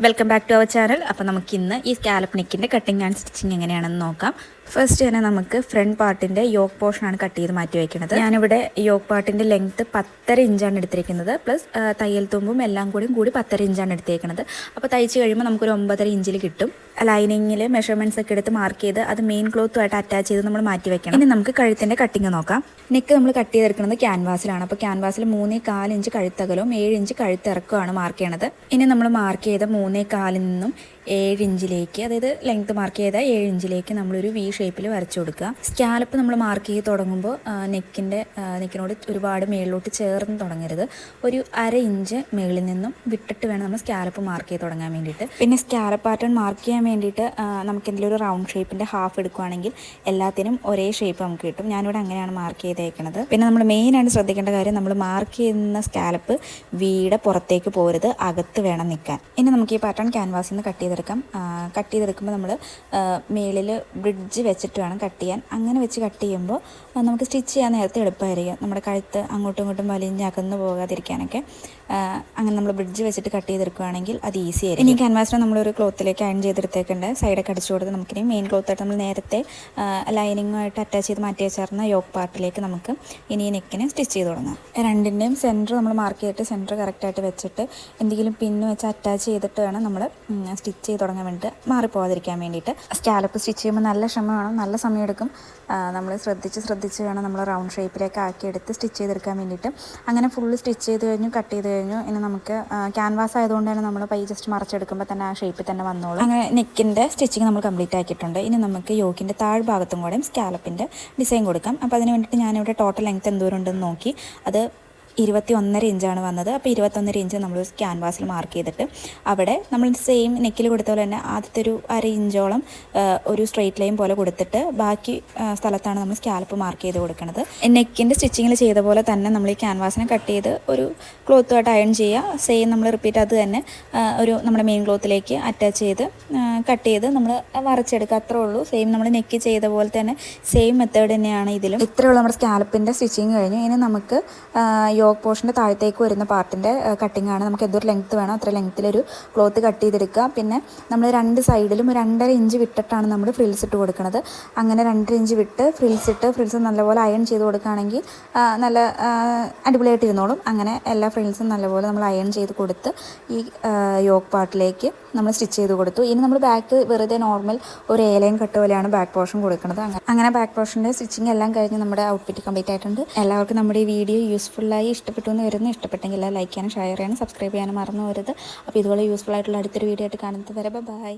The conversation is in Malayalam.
Welcome back to our channel. അപ്പോൾ നമുക്കിന്ന് ഈ സ്കാലപ്പ് നെക്കിൻ്റെ കട്ടിങ് ആൻഡ് സ്റ്റിച്ചിങ് എങ്ങനെയാണെന്ന് നോക്കാം. ഫസ്റ്റ് തന്നെ നമുക്ക് ഫ്രണ്ട് പാർട്ടിൻ്റെ യോക്ക് പോർഷനാണ് കട്ട് ചെയ്ത് മാറ്റി വയ്ക്കുന്നത്. ഞാനിവിടെ യോക്ക് പാർട്ടിൻ്റെ ലെങ്ത്ത് 10.5 ഇഞ്ചാണ് എടുത്തിരിക്കുന്നത്. പ്ലസ് തയ്യൽ തുമ്പും എല്ലാം കൂടി 10.5 ഇഞ്ചാണ് എടുത്തേക്കുന്നത്. അപ്പോൾ തയ്ച്ച് കഴിയുമ്പോൾ നമുക്കൊരു 9.5 ഇഞ്ചിൽ കിട്ടും. ലൈനിങ്ങിൽ മെഷർമെൻറ്റ്സ് ഒക്കെ എടുത്ത് മാർക്ക് ചെയ്ത് അത് മെയിൻ ക്ലോത്തുമായിട്ട് അറ്റാച്ച് ചെയ്ത് നമ്മൾ മാറ്റി വെക്കണം. ഇനി നമുക്ക് കഴുത്തിൻ്റെ കട്ടിങ് നോക്കാം. നെക്ക് നമ്മൾ കട്ട് ചെയ്തെടുക്കുന്നത് ക്യാൻവാസിലാണ്. അപ്പോൾ ക്യാൻവാസിൽ 3.4 ഇഞ്ച് കഴുത്തകലവും 7 ഇഞ്ച് കഴുത്തിറക്കമാണ് മാർക്ക് ചെയ്യണത്. ഇനി നമ്മൾ മാർക്ക് ചെയ്ത 3.4 നിന്നും 7 ഇഞ്ചിലേക്ക്, അതായത് ലെങ്ത് മാർക്ക് ചെയ്ത 7 ഇഞ്ചിലേക്ക് നമ്മളൊരു വി ഷേപ്പിൽ വരച്ചു കൊടുക്കുക. സ്കാലപ്പ് നമ്മൾ മാർക്ക് ചെയ്ത് തുടങ്ങുമ്പോൾ നെക്കിനോട് ഒരുപാട് മേളിലോട്ട് ചേർന്ന് തുടങ്ങരുത്. ഒരു 1/2 ഇഞ്ച് മേളിൽ നിന്നും വിട്ടിട്ട് വേണം നമ്മൾ സ്കാലപ്പ് മാർക്ക് ചെയ്ത് തുടങ്ങാൻ വേണ്ടിയിട്ട്. പിന്നെ സ്കാലപ്പ് പാറ്റേൺ മാർക്ക് ചെയ്യാൻ വേണ്ടിയിട്ട് നമുക്ക് എന്തെങ്കിലും ഒരു റൗണ്ട് ഷേപ്പിൻ്റെ ഹാഫ് എടുക്കുകയാണെങ്കിൽ എല്ലാത്തിനും ഒരേ ഷേപ്പ് നമുക്ക് കിട്ടും. ഞാനിവിടെ അങ്ങനെയാണ് മാർക്ക് ചെയ്തേക്കുന്നത്. പിന്നെ നമ്മൾ മെയിനായിട്ട് ശ്രദ്ധിക്കേണ്ട കാര്യം, നമ്മൾ മാർക്ക് ചെയ്യുന്ന സ്കാലപ്പ് വീടെ പുറത്തേക്ക് പോരുത്, അകത്ത് വേണം നിൽക്കാൻ. ഇനി നമുക്ക് ഈ പാറ്റേൺ ക്യാൻവാസിൽ നിന്ന് കട്ട് ചെയ്തെടുക്കുമ്പോൾ നമ്മൾ മേളിൽ ബ്രിഡ്ജ് വെച്ചിട്ട് വേണം കട്ട് ചെയ്യാൻ. അങ്ങനെ വെച്ച് കട്ട് ചെയ്യുമ്പോൾ നമുക്ക് സ്റ്റിച്ച് ചെയ്യാൻ നേരത്തെ എളുപ്പമായിരിക്കും. നമ്മുടെ കഴുത്ത് അങ്ങോട്ടും ഇങ്ങോട്ടും വലിഞ്ഞകന്ന് പോകാതിരിക്കാനൊക്കെ അങ്ങനെ നമ്മൾ ബ്രിഡ്ജ് വെച്ചിട്ട് കട്ട് ചെയ്തെടുക്കുകയാണെങ്കിൽ അത് ഈസി ആയിരിക്കും. ഇനി ക്യാൻവാസിനെ നമ്മളൊരു ക്ലോത്തിലേക്ക് അയൺ ചെയ്തെടുത്തേക്കേണ്ട സൈഡൊക്കെ അടിച്ചു കൊടുത്ത് നമുക്കിനി മെയിൻ ക്ലോത്തായിട്ട് നമ്മൾ നേരത്തെ ലൈനിങ്ങുമായിട്ട് അറ്റാച്ച് ചെയ്ത് മാറ്റി വെച്ചിരുന്ന യോക്ക് പാർട്ടിലേക്ക് നമുക്ക് ഇനി ഈ നെക്കിനെ സ്റ്റിച്ച് ചെയ്ത് തുടങ്ങാം. രണ്ടിൻ്റെയും സെൻറ്റർ നമ്മൾ മാർക്ക് ചെയ്തിട്ട് സെൻറ്റർ കറക്റ്റായിട്ട് വെച്ചിട്ട് എന്തെങ്കിലും പിന്ന് വെച്ച് അറ്റാച്ച് ചെയ്തിട്ട് വേണം നമ്മൾ സ്റ്റിച്ച് ചെയ്ത് തുടങ്ങാൻ വേണ്ടിയിട്ട്, മാറിപ്പോകാതിരിക്കാൻ വേണ്ടിയിട്ട്. സ്കാലപ്പ് സ്റ്റിച്ച് ചെയ്യുമ്പോൾ നല്ല ക്ഷമ വേണം, നല്ല സമയമെടുക്കും. നമ്മൾ ശ്രദ്ധിച്ച് വേണം നമ്മൾ റൗണ്ട് ഷേപ്പിലേക്ക് ആക്കിയെടുത്ത് സ്റ്റിച്ച് ചെയ്തെടുക്കാൻ വേണ്ടിയിട്ട്. അങ്ങനെ ഫുള്ള് സ്റ്റിച്ച് ചെയ്ത് കഴിഞ്ഞു, കട്ട് ചെയ്ത് കഴിഞ്ഞു. ഇനി നമുക്ക് ക്യാൻവാസ് ആയതുകൊണ്ട് തന്നെ നമ്മൾ ജസ്റ്റ് മറച്ചെടുക്കുമ്പോൾ തന്നെ ആ ഷേപ്പിൽ തന്നെ വന്നോളൂ. അങ്ങനെ നെക്കിൻ്റെ സ്റ്റിച്ചിങ് നമ്മൾ കംപ്ലീറ്റ് ആക്കിയിട്ടുണ്ട്. ഇനി നമുക്ക് യോക്കിൻ്റെ താഴ്ഭാഗത്തും കൂടെയും സ്കാലപ്പിൻ്റെ ഡിസൈൻ കൊടുക്കാം. അപ്പോൾ അതിന് വേണ്ടിയിട്ട് ഞാനിവിടെ ടോട്ടൽ ലെങ്ത്ത് എന്തോരം ഉണ്ടെന്ന് നോക്കി. അത് 21.5 ഇഞ്ചാണ് വന്നത്. അപ്പോൾ 21.5 ഇഞ്ച് നമ്മൾ ക്യാൻവാസിൽ മാർക്ക് ചെയ്തിട്ട് അവിടെ നമ്മൾ സെയിം നെക്കിൽ കൊടുത്ത പോലെ തന്നെ ആദ്യത്തെ ഒരു 1/2 ഇഞ്ചോളം ഒരു സ്ട്രെയിറ്റ് ലൈൻ പോലെ കൊടുത്തിട്ട് ബാക്കി സ്ഥലത്താണ് നമ്മൾ സ്കാലപ്പ് മാർക്ക് ചെയ്ത് കൊടുക്കുന്നത്. നെക്കിൻ്റെ സ്റ്റിച്ചിങ്ങിൽ ചെയ്ത പോലെ തന്നെ നമ്മൾ ഈ ക്യാൻവാസിനെ കട്ട് ചെയ്ത് ഒരു ക്ലോത്തുമായിട്ട് അയൺ ചെയ്യുക. സെയിം നമ്മൾ റിപ്പീറ്റ് അത് തന്നെ ഒരു നമ്മുടെ മെയിൻ ക്ലോത്തിലേക്ക് അറ്റാച്ച് ചെയ്ത് കട്ട് ചെയ്ത് നമ്മൾ വരച്ചെടുക്കുക. അത്രേ ഉള്ളൂ. സെയിം നമ്മൾ നെക്ക് ചെയ്ത പോലെ തന്നെ സെയിം മെത്തേഡ് തന്നെയാണ് ഇതിലും. ഇത്രയുള്ള നമ്മുടെ സ്കാലപ്പിൻ്റെ സ്റ്റിച്ചിങ് കഴിഞ്ഞു. ഇനി നമുക്ക് യോക്ക് പോർഷൻ്റെ താഴത്തേക്ക് വരുന്ന പാർട്ടിൻ്റെ കട്ടിംഗ് ആണ്. നമുക്ക് എന്തൊരു ലെങ്ത്ത് വേണോ അത്ര ലെങ്ത്തിലൊരു ക്ലോത്ത് കട്ട് ചെയ്തെടുക്കുക. പിന്നെ നമ്മൾ 2 സൈഡിലും 2.5 ഇഞ്ച് വിട്ടിട്ടാണ് നമ്മൾ ഫ്രിൽസ് ഇട്ട് കൊടുക്കുന്നത്. അങ്ങനെ 2.5 ഇഞ്ച് വിട്ട് ഫ്രിൽസ് നല്ലപോലെ അയൺ ചെയ്ത് കൊടുക്കുകയാണെങ്കിൽ നല്ല അടിപൊളിയായിട്ട് ഇരുന്നോളും. അങ്ങനെ എല്ലാ ഫ്രിൽസും നല്ലപോലെ നമ്മൾ അയൺ ചെയ്ത് കൊടുത്ത് ഈ യോക്ക് പാർട്ടിലേക്ക് നമ്മൾ സ്റ്റിച്ച് ചെയ്ത് കൊടുത്തു. ഇനി നമ്മൾ ബാക്ക് വെറുതെ നോർമൽ ഒരു ഏലയും കട്ട് പോലെയാണ് ബാക്ക് പോർഷൻ കൊടുക്കുന്നത്. അങ്ങനെ ബാക്ക് പോർഷൻ്റെ സ്റ്റിച്ചിങ് എല്ലാം കഴിഞ്ഞ് നമ്മുടെ ഔട്ട്ഫിറ്റ് കംപ്ലീറ്റ് ആയിട്ടുണ്ട്. എല്ലാവർക്കും നമ്മുടെ ഈ വീഡിയോ യൂസ്ഫുള്ളായി ഇഷ്ടപ്പെട്ടു എന്ന് വരുന്നു. ഇഷ്ടപ്പെട്ടെങ്കിൽ ലൈക്ക് ചെയ്യാനും ഷെയർ ചെയ്യാനും സബ്സ്ക്രൈബ് ചെയ്യാനും മറന്നു പോകരുത്. അപ്പോൾ ഇതുപോലെ യൂസ്ഫുൾ ആയിട്ടുള്ള അടുത്തൊരു വീഡിയോ ആയിട്ട് കാണുന്നത് വരെ ബൈ.